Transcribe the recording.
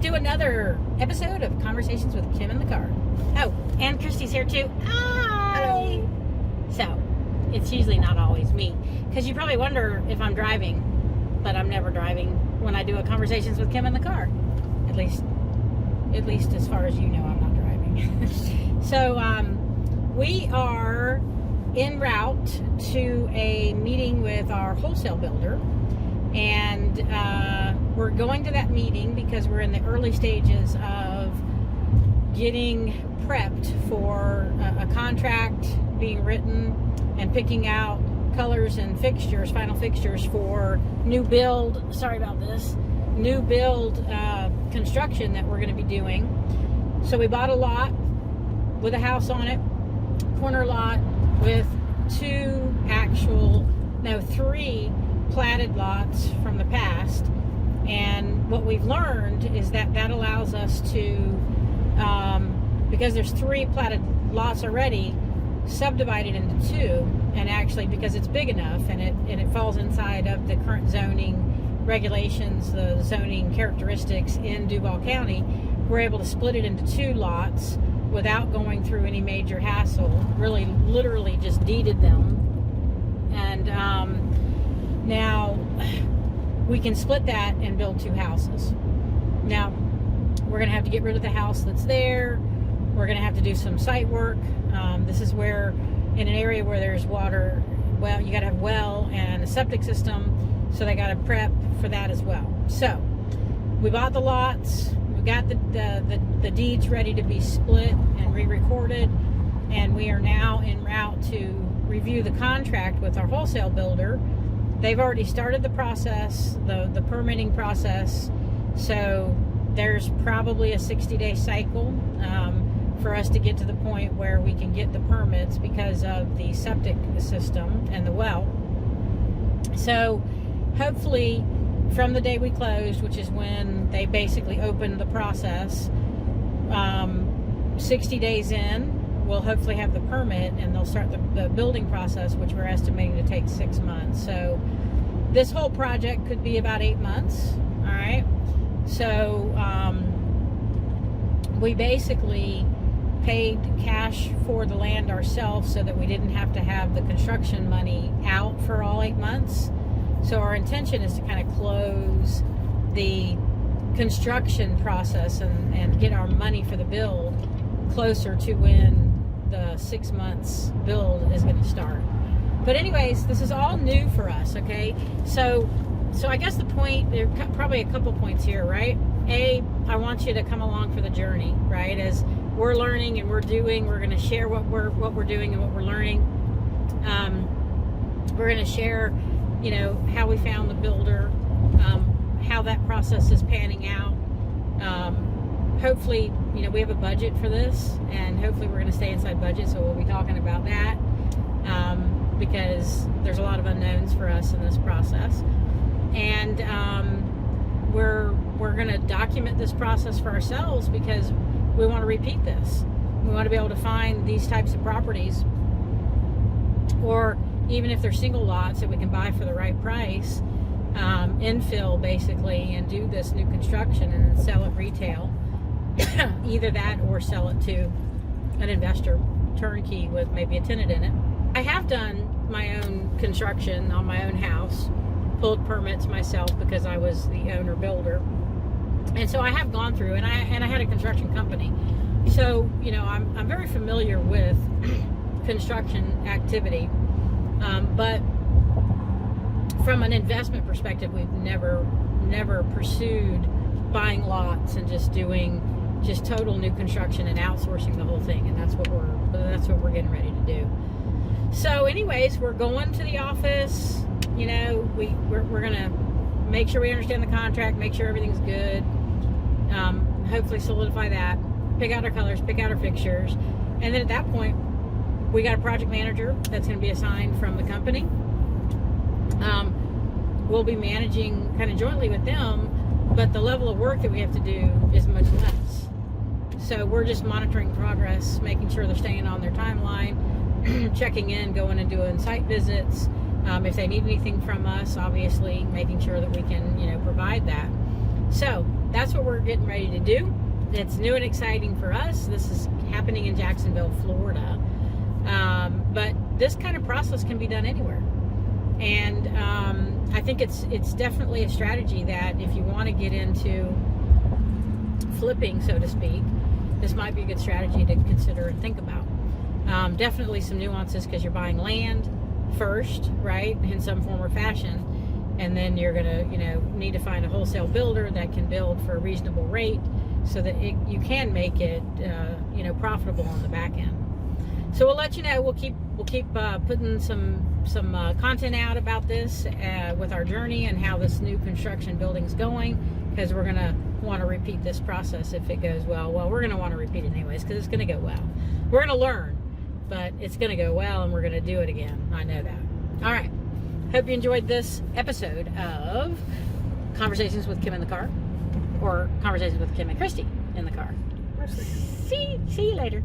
do another episode of Conversations with Kim in the Car. Oh, and Christy's here too. Hi! Hello. So, it's usually not always me, because you probably wonder if I'm driving, but I'm never driving when I do a Conversations with Kim in the Car. At least as far as you know, I'm not driving. So, we are en route to a meeting with our wholesale builder, and we're going to that meeting because we're in the early stages of getting prepped for a contract being written and picking out colors and fixtures, final fixtures for new build, new build construction that we're going to be doing. So we bought a lot with a house on it, corner lot with three platted lots from the past. And what we've learned is that allows us to, because there's three platted lots already, subdivide it into two, and actually because it's big enough and it falls inside of the current zoning regulations, the zoning characteristics in Duval County, we're able to split it into two lots without going through any major hassle. Really, literally just deeded them. And now we can split that and build two houses. Now, we're going to have to get rid of the house that's there. We're going to have to do some site work. This is where, in an area where there's water, well, you got to have well and a septic system, so they got to prep for that as well. So, we bought the lots. We got the deeds ready to be split and re-recorded, and we are now en route to review the contract with our wholesale builder. They've already started the process, the permitting process, so there's probably a 60-day cycle for us to get to the point where we can get the permits because of the septic system and the well. So hopefully from the day we closed, which is when they basically opened the process, 60 days in, we'll hopefully have the permit and they'll start the building process, which we're estimating to take 6 months. So this whole project could be about 8 months. All right. So we basically paid cash for the land ourselves so that we didn't have to have the construction money out for all 8 months. So our intention is to kind of close the construction process and get our money for the build closer to when the 6 months build is going to start. But anyways, this is all new for us, okay? So I guess the point, there are probably a couple points here, right? A, I want you to come along for the journey, right? As we're learning and we're going to share what we're doing and what we're learning. We're going to share, how we found the builder, how that process is panning out. Hopefully, we have a budget for this, and hopefully we're going to stay inside budget, so we'll be talking about that, because there's a lot of unknowns for us in this process. And we're going to document this process for ourselves because we want to repeat this. We want to be able to find these types of properties, or even if they're single lots that we can buy for the right price, infill basically, and do this new construction and then sell it retail. Either that or sell it to an investor turnkey with maybe a tenant in it. I have done my own construction on my own house, pulled permits myself because I was the owner builder, and so I have gone through, and I had a construction company, so I'm very familiar with construction activity, but from an investment perspective, we've never pursued buying lots and just doing total new construction and outsourcing the whole thing, and that's what we're getting ready to do. So anyways, we're going to the office. We're gonna make sure we understand the contract, make sure everything's good, hopefully solidify that, pick out our colors, pick out our fixtures, and then at that point we got a project manager that's going to be assigned from the company. We'll be managing kind of jointly with them, but the level of work that we have to do is much less. So we're just monitoring progress, making sure they're staying on their timeline, checking in, going and doing site visits. If they need anything from us, obviously making sure that we can, provide that. So that's what we're getting ready to do. It's new and exciting for us. This is happening in Jacksonville, Florida. But this kind of process can be done anywhere. And I think it's definitely a strategy that if you want to get into flipping, so to speak, this might be a good strategy to consider and think about. Definitely some nuances, because you're buying land first, right, in some form or fashion, and then you're gonna, need to find a wholesale builder that can build for a reasonable rate, so that you can make it, profitable on the back end. So we'll let you know. We'll keep putting some content out about this with our journey and how this new construction building's going, because we're gonna want to repeat this process if it goes well. Well, we're gonna want to repeat it anyways, because it's gonna go well. We're gonna learn, but it's gonna go well, and we're gonna do it again. I know that. All right. Hope you enjoyed this episode of Conversations with Kim in the Car, or Conversations with Kim and Christy in the car. See you later.